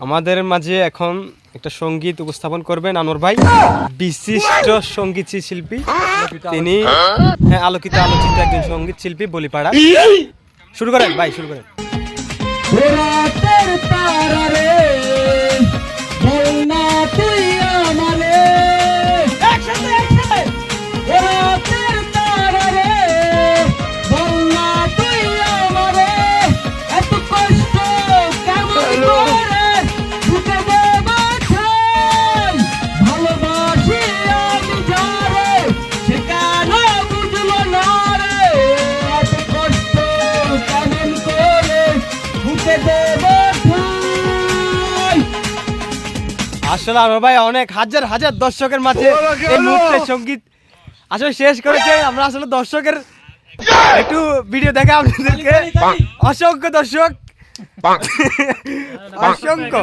আমাদের মাঝে এখন একটা সঙ্গীত উপস্থাপন করবেন আনোয়ার ভাই, বিশিষ্ট সঙ্গীত শিল্পী তিনি। হ্যাঁ, আলোকিত আলোচিত একজন সঙ্গীত শিল্পী বলিপাড়া। শুরু করেন ভাই, শুরু করেন। আসলে আমার ভাই অনেক হাজার হাজার দর্শকের মাঝে এই মুহূর্তে সঙ্গীত আসলে শেষ করেছে। আমরা আসলে দর্শকের একটু ভিডিও দেখে আপনাদেরকে অসংখ্য দর্শক অসংখ্য